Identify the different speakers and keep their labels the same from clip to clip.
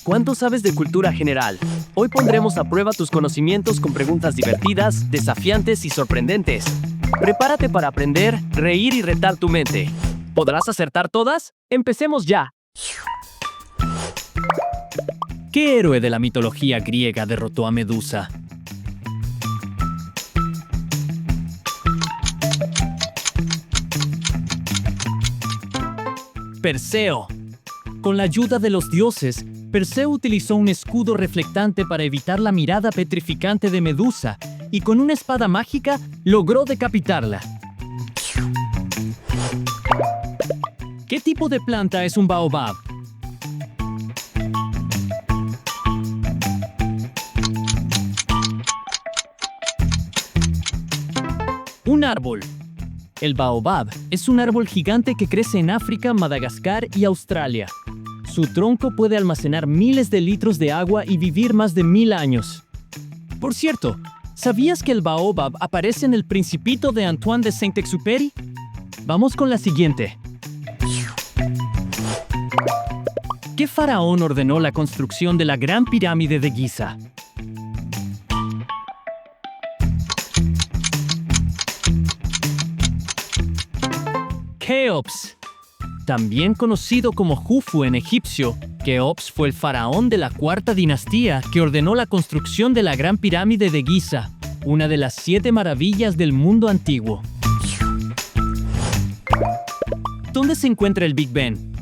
Speaker 1: ¿Cuánto sabes de cultura general? Hoy pondremos a prueba tus conocimientos con preguntas divertidas, desafiantes y sorprendentes. Prepárate para aprender, reír y retar tu mente. ¿Podrás acertar todas? ¡Empecemos ya! ¿Qué héroe de la mitología griega derrotó a Medusa? Perseo. Con la ayuda de los dioses, Perseo utilizó un escudo reflectante para evitar la mirada petrificante de Medusa y con una espada mágica logró decapitarla. ¿Qué tipo de planta es un baobab? Un árbol. El baobab es un árbol gigante que crece en África, Madagascar y Australia. Su tronco puede almacenar miles de litros de agua y vivir más de 1000 años. Por cierto, ¿sabías que el baobab aparece en El Principito de Antoine de Saint-Exupéry? Vamos con la siguiente. ¿Qué faraón ordenó la construcción de la Gran Pirámide de Giza? Keops. También conocido como Jufu en egipcio, Keops fue el faraón de la cuarta dinastía que ordenó la construcción de la Gran Pirámide de Giza, una de las 7 maravillas del mundo antiguo. ¿Dónde se encuentra el Big Ben?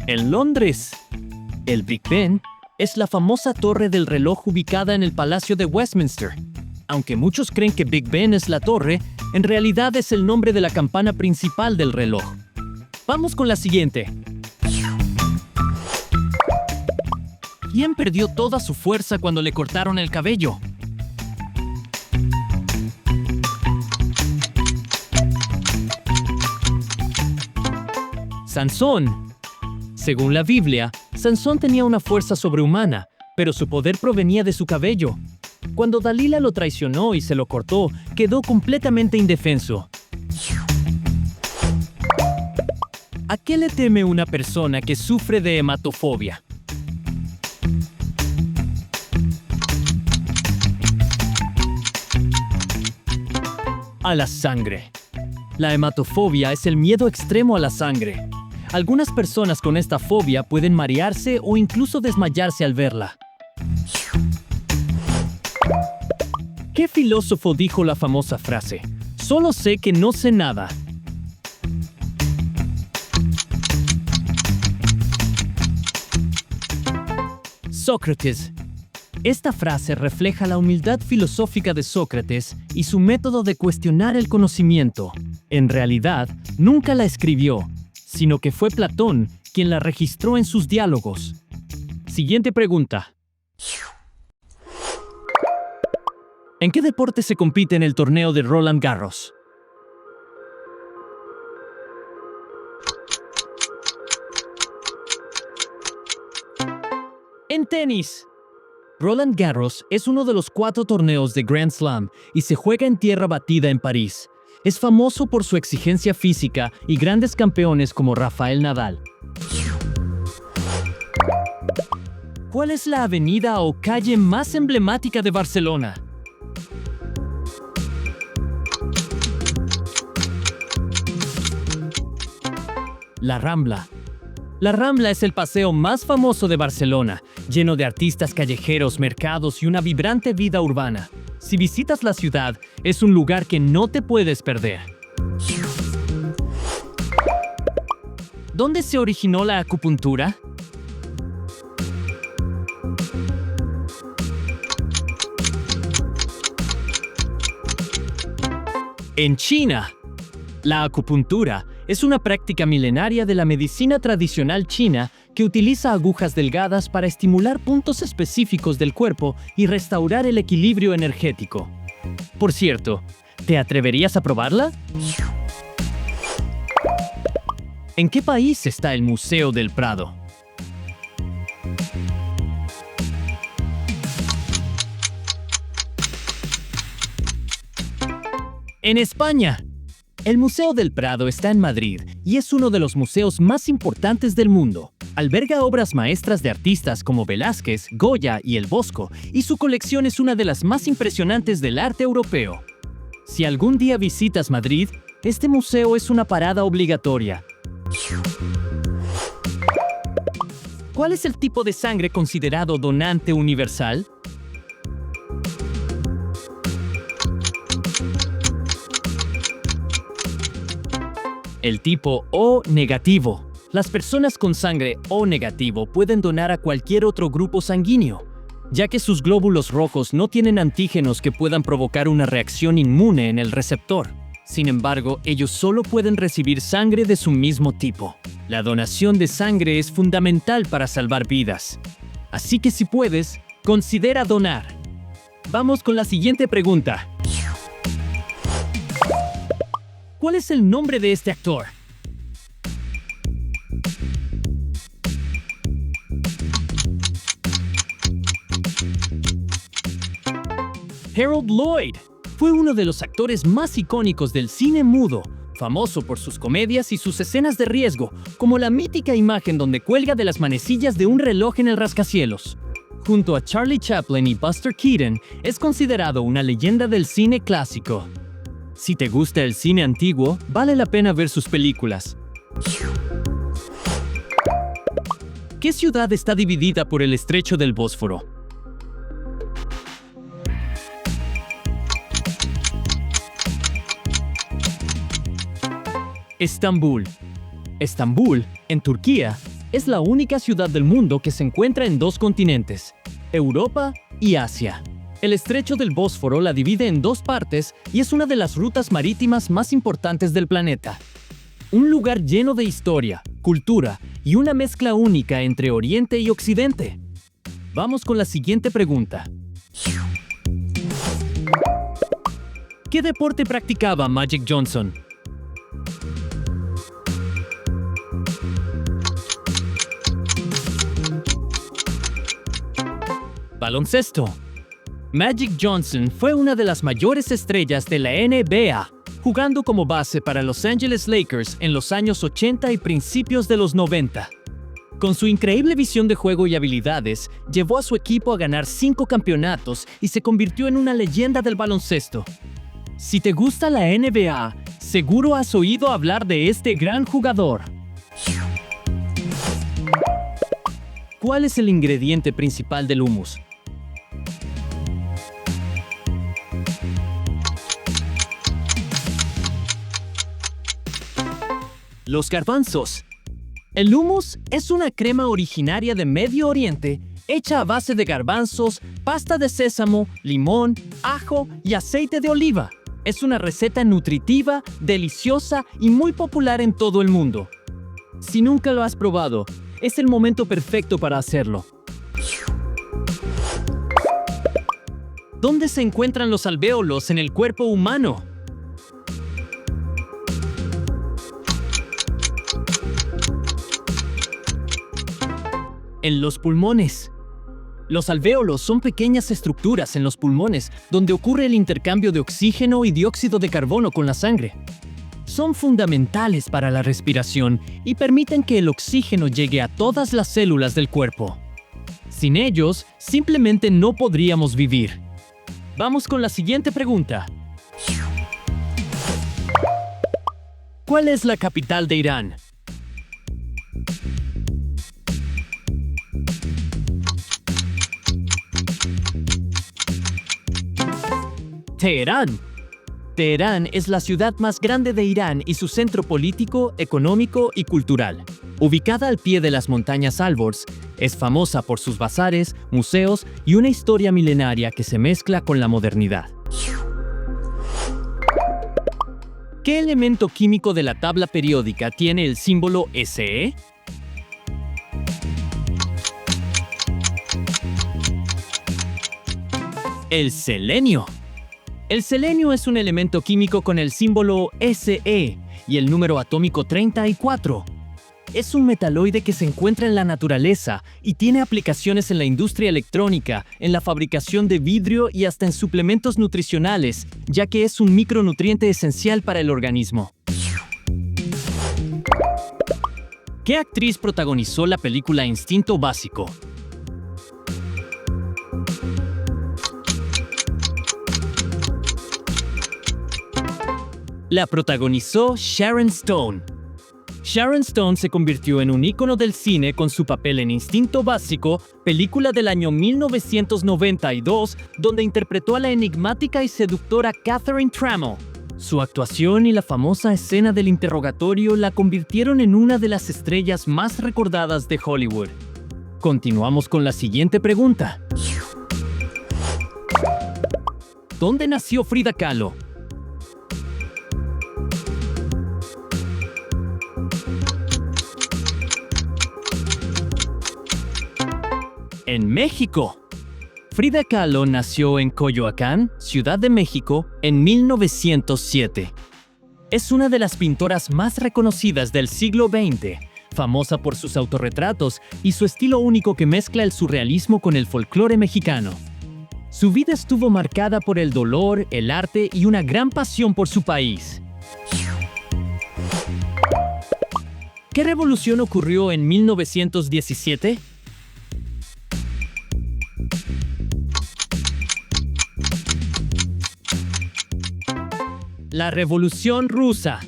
Speaker 1: En Londres. El Big Ben es la famosa torre del reloj ubicada en el Palacio de Westminster. Aunque muchos creen que Big Ben es la torre, en realidad es el nombre de la campana principal del reloj. Vamos con la siguiente. ¿Quién perdió toda su fuerza cuando le cortaron el cabello? Sansón. Según la Biblia, Sansón tenía una fuerza sobrehumana, pero su poder provenía de su cabello. Cuando Dalila lo traicionó y se lo cortó, quedó completamente indefenso. ¿A qué le teme una persona que sufre de hematofobia? A la sangre. La hematofobia es el miedo extremo a la sangre. Algunas personas con esta fobia pueden marearse o incluso desmayarse al verla. ¿Qué filósofo dijo la famosa frase? Solo sé que no sé nada. Sócrates. Esta frase refleja la humildad filosófica de Sócrates y su método de cuestionar el conocimiento. En realidad, nunca la escribió, sino que fue Platón quien la registró en sus diálogos. Siguiente pregunta. ¿En qué deporte se compite en el torneo de Roland Garros? En tenis. Roland Garros es uno de los 4 torneos de Grand Slam y se juega en tierra batida en París. Es famoso por su exigencia física y grandes campeones como Rafael Nadal. ¿Cuál es la avenida o calle más emblemática de Barcelona? La Rambla. La Rambla es el paseo más famoso de Barcelona, lleno de artistas callejeros, mercados y una vibrante vida urbana. Si visitas la ciudad, es un lugar que no te puedes perder. ¿Dónde se originó la acupuntura? En China. La acupuntura es una práctica milenaria de la medicina tradicional china que utiliza agujas delgadas para estimular puntos específicos del cuerpo y restaurar el equilibrio energético. Por cierto, ¿te atreverías a probarla? ¿En qué país está el Museo del Prado? En España. El Museo del Prado está en Madrid y es uno de los museos más importantes del mundo. Alberga obras maestras de artistas como Velázquez, Goya y El Bosco, y su colección es una de las más impresionantes del arte europeo. Si algún día visitas Madrid, este museo es una parada obligatoria. ¿Cuál es el tipo de sangre considerado donante universal? El tipo O negativo. Las personas con sangre O negativo pueden donar a cualquier otro grupo sanguíneo, ya que sus glóbulos rojos no tienen antígenos que puedan provocar una reacción inmune en el receptor. Sin embargo, ellos solo pueden recibir sangre de su mismo tipo. La donación de sangre es fundamental para salvar vidas. Así que si puedes, considera donar. Vamos con la siguiente pregunta. ¿Cuál es el nombre de este actor? Harold Lloyd fue uno de los actores más icónicos del cine mudo, famoso por sus comedias y sus escenas de riesgo, como la mítica imagen donde cuelga de las manecillas de un reloj en el rascacielos. Junto a Charlie Chaplin y Buster Keaton, es considerado una leyenda del cine clásico. Si te gusta el cine antiguo, vale la pena ver sus películas. ¿Qué ciudad está dividida por el estrecho del Bósforo? Estambul. Estambul, en Turquía, es la única ciudad del mundo que se encuentra en dos continentes, Europa y Asia. El estrecho del Bósforo la divide en dos partes y es una de las rutas marítimas más importantes del planeta. Un lugar lleno de historia, cultura y una mezcla única entre Oriente y Occidente. Vamos con la siguiente pregunta. ¿Qué deporte practicaba Magic Johnson? Baloncesto. Magic Johnson fue una de las mayores estrellas de la NBA, jugando como base para Los Angeles Lakers en los años 80 y principios de los 90. Con su increíble visión de juego y habilidades, llevó a su equipo a ganar 5 campeonatos y se convirtió en una leyenda del baloncesto. Si te gusta la NBA, seguro has oído hablar de este gran jugador. ¿Cuál es el ingrediente principal del hummus? Los garbanzos. El hummus es una crema originaria de Medio Oriente hecha a base de garbanzos, pasta de sésamo, limón, ajo y aceite de oliva. Es una receta nutritiva, deliciosa y muy popular en todo el mundo. Si nunca lo has probado, es el momento perfecto para hacerlo. ¿Dónde se encuentran los alvéolos en el cuerpo humano? En los pulmones. Los alvéolos son pequeñas estructuras en los pulmones donde ocurre el intercambio de oxígeno y dióxido de carbono con la sangre. Son fundamentales para la respiración y permiten que el oxígeno llegue a todas las células del cuerpo. Sin ellos, simplemente no podríamos vivir. Vamos con la siguiente pregunta. ¿Cuál es la capital de Irán? Teherán. Teherán es la ciudad más grande de Irán y su centro político, económico y cultural. Ubicada al pie de las montañas Alborz, es famosa por sus bazares, museos y una historia milenaria que se mezcla con la modernidad. ¿Qué elemento químico de la tabla periódica tiene el símbolo Se? El selenio. El selenio es un elemento químico con el símbolo Se y el número atómico 34. Es un metaloide que se encuentra en la naturaleza y tiene aplicaciones en la industria electrónica, en la fabricación de vidrio y hasta en suplementos nutricionales, ya que es un micronutriente esencial para el organismo. ¿Qué actriz protagonizó la película Instinto Básico? La protagonizó Sharon Stone. Sharon Stone se convirtió en un ícono del cine con su papel en Instinto Básico, película del año 1992, donde interpretó a la enigmática y seductora Catherine Trammell. Su actuación y la famosa escena del interrogatorio la convirtieron en una de las estrellas más recordadas de Hollywood. Continuamos con la siguiente pregunta. ¿Dónde nació Frida Kahlo? En México. Frida Kahlo nació en Coyoacán, Ciudad de México, en 1907. Es una de las pintoras más reconocidas del siglo XX, famosa por sus autorretratos y su estilo único que mezcla el surrealismo con el folclore mexicano. Su vida estuvo marcada por el dolor, el arte y una gran pasión por su país. ¿Qué revolución ocurrió en 1917? La Revolución Rusa.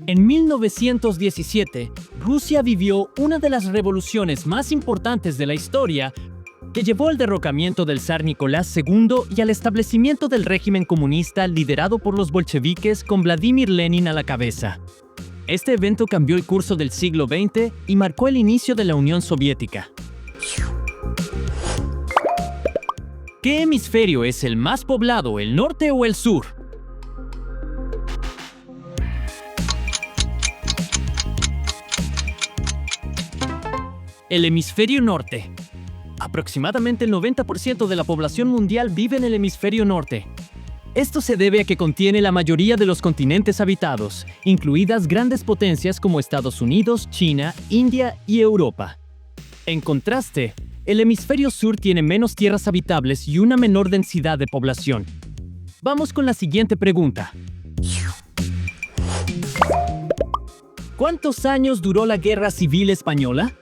Speaker 1: En 1917, Rusia vivió una de las revoluciones más importantes de la historia, que llevó al derrocamiento del zar Nicolás II y al establecimiento del régimen comunista liderado por los bolcheviques con Vladimir Lenin a la cabeza. Este evento cambió el curso del siglo XX y marcó el inicio de la Unión Soviética. ¿Qué hemisferio es el más poblado, el norte o el sur? El hemisferio norte. Aproximadamente el 90% de la población mundial vive en el hemisferio norte. Esto se debe a que contiene la mayoría de los continentes habitados, incluidas grandes potencias como Estados Unidos, China, India y Europa. En contraste, el hemisferio sur tiene menos tierras habitables y una menor densidad de población. Vamos con la siguiente pregunta. ¿Cuántos años duró la Guerra Civil Española?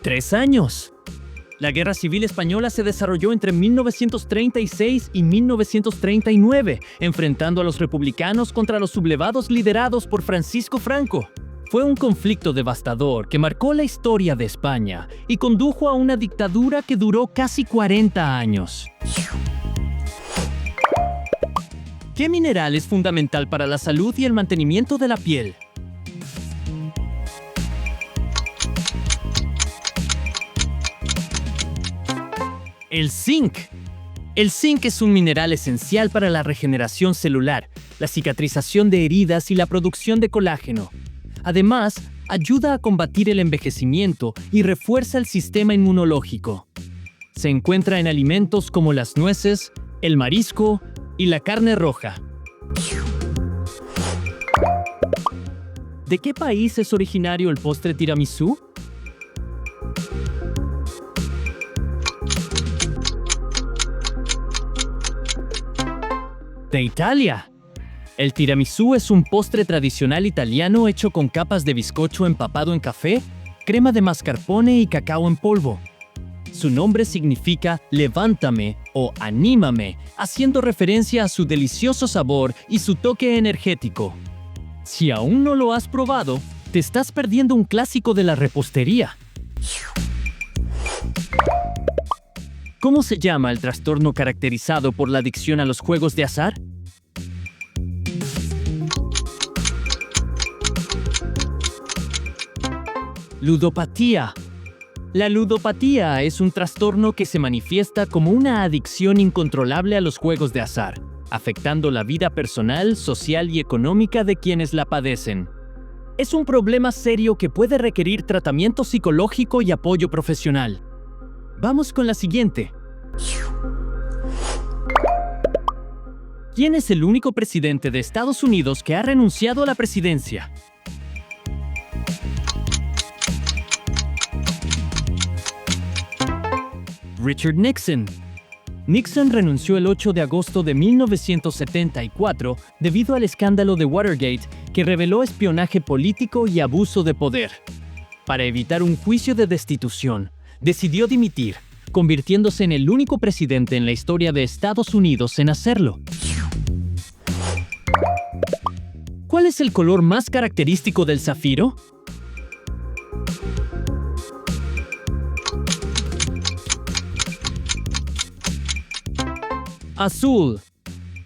Speaker 1: ¡3 años! La Guerra Civil Española se desarrolló entre 1936 y 1939, enfrentando a los republicanos contra los sublevados liderados por Francisco Franco. Fue un conflicto devastador que marcó la historia de España y condujo a una dictadura que duró casi 40 años. ¿Qué mineral es fundamental para la salud y el mantenimiento de la piel? El zinc. El zinc es un mineral esencial para la regeneración celular, la cicatrización de heridas y la producción de colágeno. Además, ayuda a combatir el envejecimiento y refuerza el sistema inmunológico. Se encuentra en alimentos como las nueces, el marisco y la carne roja. ¿De qué país es originario el postre tiramisú? De Italia. El tiramisú es un postre tradicional italiano hecho con capas de bizcocho empapado en café, crema de mascarpone y cacao en polvo. Su nombre significa levántame o anímame, haciendo referencia a su delicioso sabor y su toque energético. Si aún no lo has probado, te estás perdiendo un clásico de la repostería. ¿Cómo se llama el trastorno caracterizado por la adicción a los juegos de azar? Ludopatía. La ludopatía es un trastorno que se manifiesta como una adicción incontrolable a los juegos de azar, afectando la vida personal, social y económica de quienes la padecen. Es un problema serio que puede requerir tratamiento psicológico y apoyo profesional. Vamos con la siguiente. ¿Quién es el único presidente de Estados Unidos que ha renunciado a la presidencia? Richard Nixon. Nixon renunció el 8 de agosto de 1974 debido al escándalo de Watergate, que reveló espionaje político y abuso de poder. Para evitar un juicio de destitución, decidió dimitir, convirtiéndose en el único presidente en la historia de Estados Unidos en hacerlo. ¿Cuál es el color más característico del zafiro? Azul.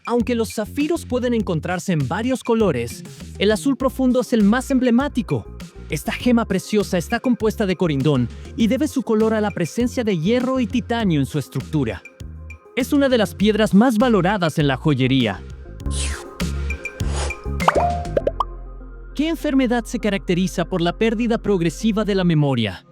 Speaker 1: Aunque los zafiros pueden encontrarse en varios colores, el azul profundo es el más emblemático. Esta gema preciosa está compuesta de corindón y debe su color a la presencia de hierro y titanio en su estructura. Es una de las piedras más valoradas en la joyería. ¿Qué enfermedad se caracteriza por la pérdida progresiva de la memoria?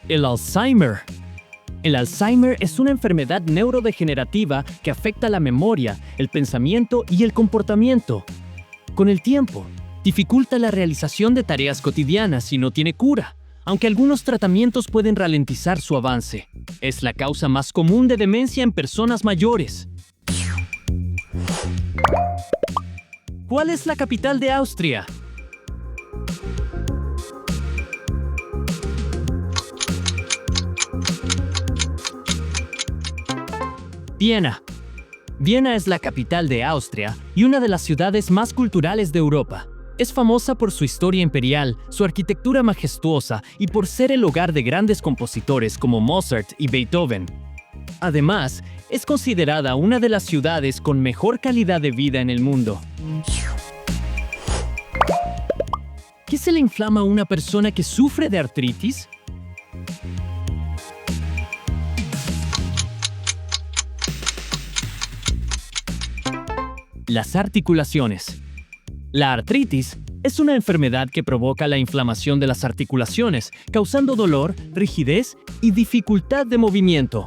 Speaker 1: El Alzheimer. El Alzheimer es una enfermedad neurodegenerativa que afecta la memoria, el pensamiento y el comportamiento. Con el tiempo, dificulta la realización de tareas cotidianas y no tiene cura, aunque algunos tratamientos pueden ralentizar su avance. Es la causa más común de demencia en personas mayores. ¿Cuál es la capital de Austria? Viena. Viena es la capital de Austria y una de las ciudades más culturales de Europa. Es famosa por su historia imperial, su arquitectura majestuosa y por ser el hogar de grandes compositores como Mozart y Beethoven. Además, es considerada una de las ciudades con mejor calidad de vida en el mundo. ¿Qué se le inflama a una persona que sufre de artritis? Las articulaciones. La artritis es una enfermedad que provoca la inflamación de las articulaciones, causando dolor, rigidez y dificultad de movimiento.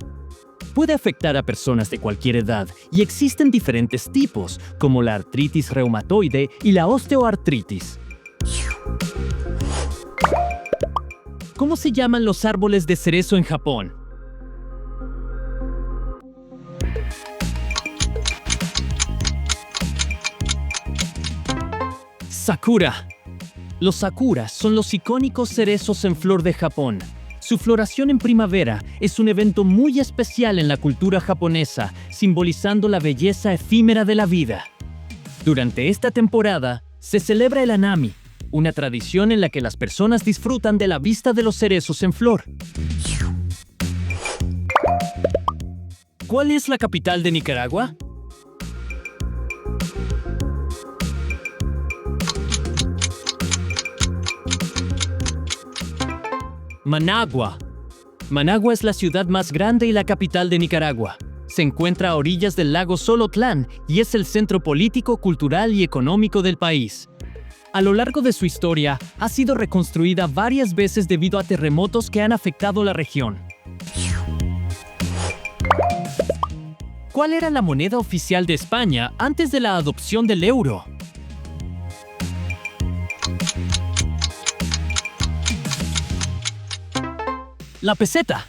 Speaker 1: Puede afectar a personas de cualquier edad y existen diferentes tipos, como la artritis reumatoide y la osteoartritis. ¿Cómo se llaman los árboles de cerezo en Japón? Sakura. Los sakuras son los icónicos cerezos en flor de Japón. Su floración en primavera es un evento muy especial en la cultura japonesa, simbolizando la belleza efímera de la vida. Durante esta temporada, se celebra el Hanami, una tradición en la que las personas disfrutan de la vista de los cerezos en flor. ¿Cuál es la capital de Nicaragua? Managua. Managua es la ciudad más grande y la capital de Nicaragua. Se encuentra a orillas del lago Solotlán y es el centro político, cultural y económico del país. A lo largo de su historia, ha sido reconstruida varias veces debido a terremotos que han afectado la región. ¿Cuál era la moneda oficial de España antes de la adopción del euro? La peseta.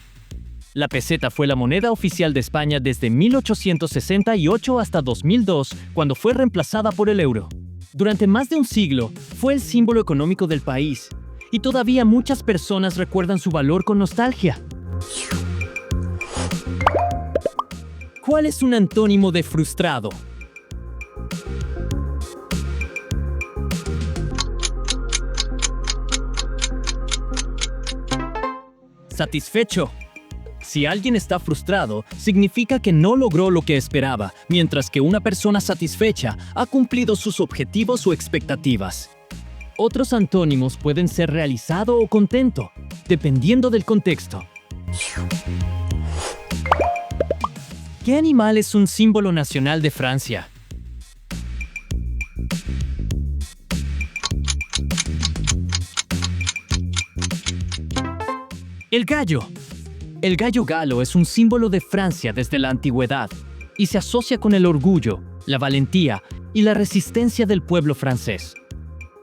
Speaker 1: La peseta fue la moneda oficial de España desde 1868 hasta 2002, cuando fue reemplazada por el euro. Durante más de un siglo, fue el símbolo económico del país, y todavía muchas personas recuerdan su valor con nostalgia. ¿Cuál es un antónimo de frustrado? Satisfecho. Si alguien está frustrado, significa que no logró lo que esperaba, mientras que una persona satisfecha ha cumplido sus objetivos o expectativas. Otros antónimos pueden ser realizado o contento, dependiendo del contexto. ¿Qué animal es un símbolo nacional de Francia? El gallo. El gallo galo es un símbolo de Francia desde la antigüedad y se asocia con el orgullo, la valentía y la resistencia del pueblo francés.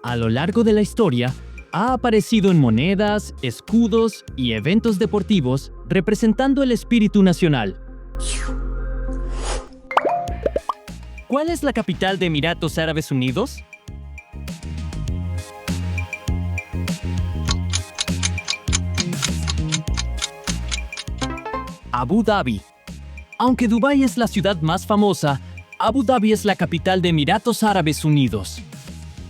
Speaker 1: A lo largo de la historia, ha aparecido en monedas, escudos y eventos deportivos representando el espíritu nacional. ¿Cuál es la capital de Emiratos Árabes Unidos? Abu Dhabi. Aunque Dubái es la ciudad más famosa, Abu Dhabi es la capital de Emiratos Árabes Unidos.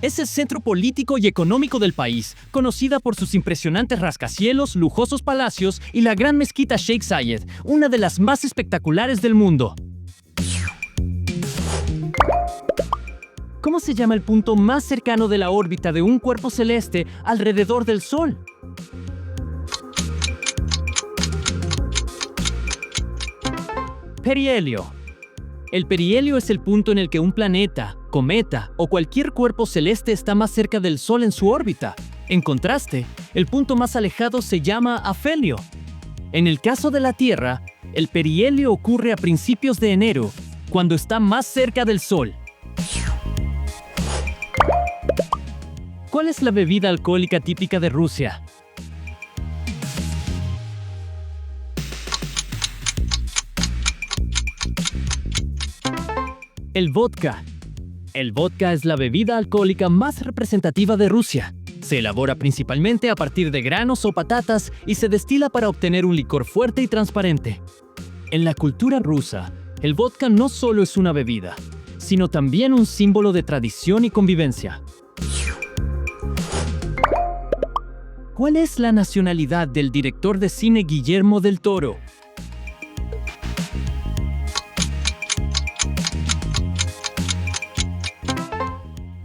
Speaker 1: Es el centro político y económico del país, conocida por sus impresionantes rascacielos, lujosos palacios y la gran mezquita Sheikh Zayed, una de las más espectaculares del mundo. ¿Cómo se llama el punto más cercano de la órbita de un cuerpo celeste alrededor del Sol? Perihelio. El perihelio es el punto en el que un planeta, cometa o cualquier cuerpo celeste está más cerca del Sol en su órbita. En contraste, el punto más alejado se llama afelio. En el caso de la Tierra, el perihelio ocurre a principios de enero, cuando está más cerca del Sol. ¿Cuál es la bebida alcohólica típica de Rusia? El vodka. El vodka es la bebida alcohólica más representativa de Rusia. Se elabora principalmente a partir de granos o patatas y se destila para obtener un licor fuerte y transparente. En la cultura rusa, el vodka no solo es una bebida, sino también un símbolo de tradición y convivencia. ¿Cuál es la nacionalidad del director de cine Guillermo del Toro?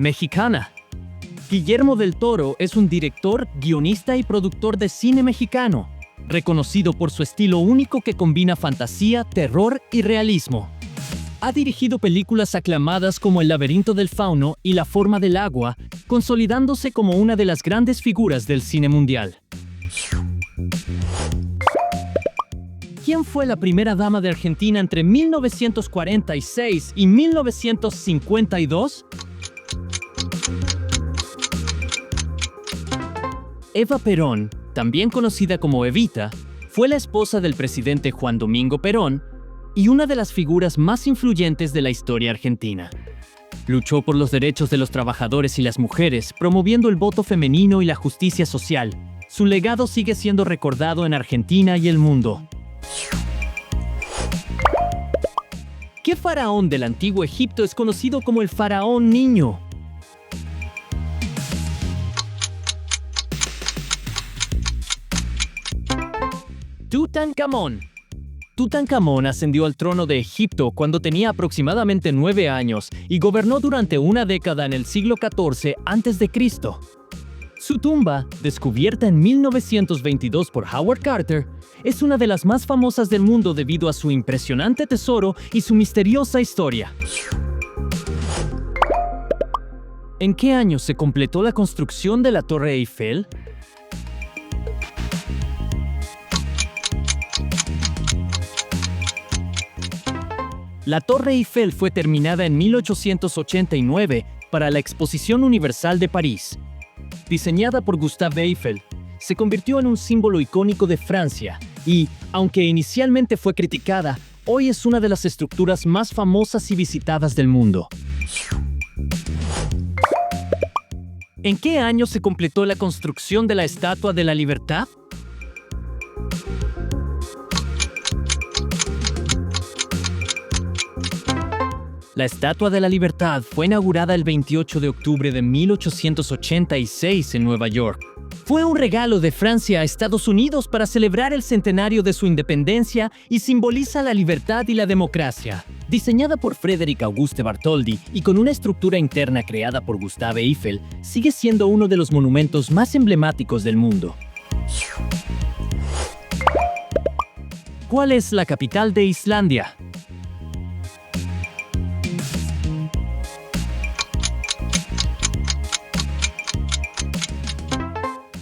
Speaker 1: Mexicana. Guillermo del Toro es un director, guionista y productor de cine mexicano, reconocido por su estilo único que combina fantasía, terror y realismo. Ha dirigido películas aclamadas como El laberinto del fauno y La forma del agua, consolidándose como una de las grandes figuras del cine mundial. ¿Quién fue la primera dama de Argentina entre 1946 y 1952? Eva Perón, también conocida como Evita, fue la esposa del presidente Juan Domingo Perón y una de las figuras más influyentes de la historia argentina. Luchó por los derechos de los trabajadores y las mujeres, promoviendo el voto femenino y la justicia social. Su legado sigue siendo recordado en Argentina y el mundo. ¿Qué faraón del antiguo Egipto es conocido como el faraón niño? Tutankamón. Tutankamón ascendió al trono de Egipto cuando tenía aproximadamente 9 años y gobernó durante una década en el siglo XIV a.C. Su tumba, descubierta en 1922 por Howard Carter, es una de las más famosas del mundo debido a su impresionante tesoro y su misteriosa historia. ¿En qué año se completó la construcción de la Torre Eiffel? La Torre Eiffel fue terminada en 1889 para la Exposición Universal de París. Diseñada por Gustave Eiffel, se convirtió en un símbolo icónico de Francia y, aunque inicialmente fue criticada, hoy es una de las estructuras más famosas y visitadas del mundo. ¿En qué año se completó la construcción de la Estatua de la Libertad? La Estatua de la Libertad fue inaugurada el 28 de octubre de 1886 en Nueva York. Fue un regalo de Francia a Estados Unidos para celebrar el centenario de su independencia y simboliza la libertad y la democracia. Diseñada por Frédéric Auguste Bartholdi y con una estructura interna creada por Gustave Eiffel, sigue siendo uno de los monumentos más emblemáticos del mundo. ¿Cuál es la capital de Islandia?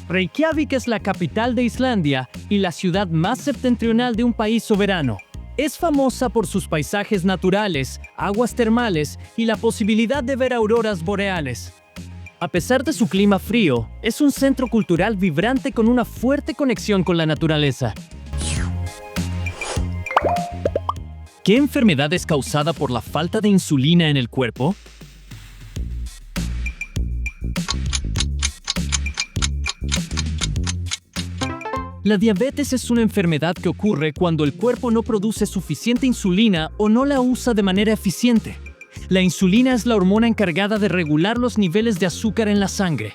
Speaker 1: Reykjavik es la capital de Islandia y la ciudad más septentrional de un país soberano. Es famosa por sus paisajes naturales, aguas termales y la posibilidad de ver auroras boreales. A pesar de su clima frío, es un centro cultural vibrante con una fuerte conexión con la naturaleza. ¿Qué enfermedad es causada por la falta de insulina en el cuerpo? La diabetes es una enfermedad que ocurre cuando el cuerpo no produce suficiente insulina o no la usa de manera eficiente. La insulina es la hormona encargada de regular los niveles de azúcar en la sangre.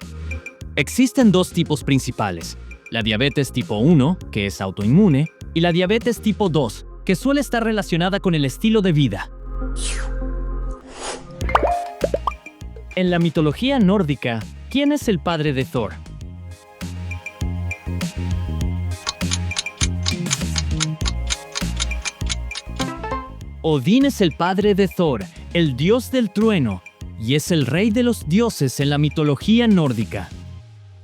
Speaker 1: Existen dos tipos principales: la diabetes tipo 1, que es autoinmune, y la diabetes tipo 2, que suele estar relacionada con el estilo de vida. En la mitología nórdica, ¿quién es el padre de Thor? Odín es el padre de Thor, el dios del trueno, y es el rey de los dioses en la mitología nórdica.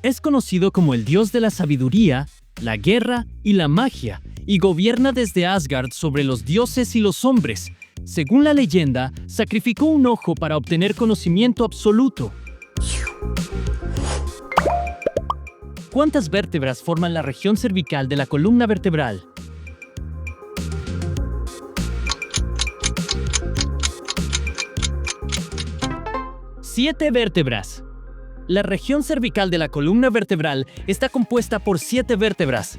Speaker 1: Es conocido como el dios de la sabiduría, la guerra y la magia, y gobierna desde Asgard sobre los dioses y los hombres. Según la leyenda, sacrificó un ojo para obtener conocimiento absoluto. ¿Cuántas vértebras forman la región cervical de la columna vertebral? Siete vértebras. La región cervical de la columna vertebral está compuesta por 7 vértebras.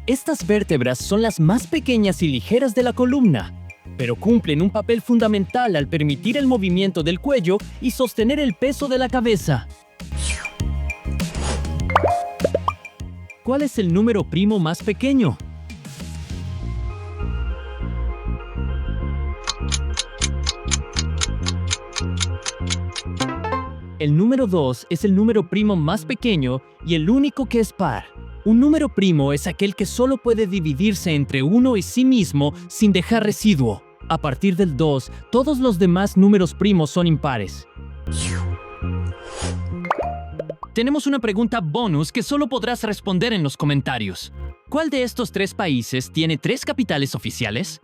Speaker 1: Estas vértebras son las más pequeñas y ligeras de la columna, pero cumplen un papel fundamental al permitir el movimiento del cuello y sostener el peso de la cabeza. ¿Cuál es el número primo más pequeño? El número 2 es el número primo más pequeño y el único que es par. Un número primo es aquel que solo puede dividirse entre uno y sí mismo sin dejar residuo. A partir del 2, todos los demás números primos son impares. Tenemos una pregunta bonus que solo podrás responder en los comentarios. ¿Cuál de estos 3 países tiene 3 capitales oficiales?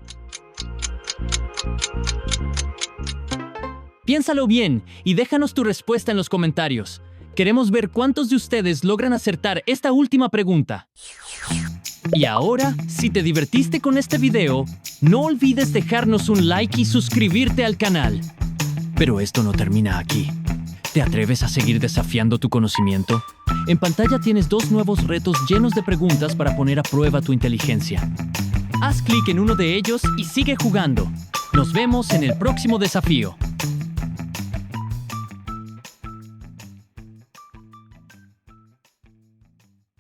Speaker 1: Piénsalo bien y déjanos tu respuesta en los comentarios. Queremos ver cuántos de ustedes logran acertar esta última pregunta. Y ahora, si te divertiste con este video, no olvides dejarnos un like y suscribirte al canal. Pero esto no termina aquí. ¿Te atreves a seguir desafiando tu conocimiento? En pantalla tienes 2 nuevos retos llenos de preguntas para poner a prueba tu inteligencia. Haz clic en uno de ellos y sigue jugando. Nos vemos en el próximo desafío.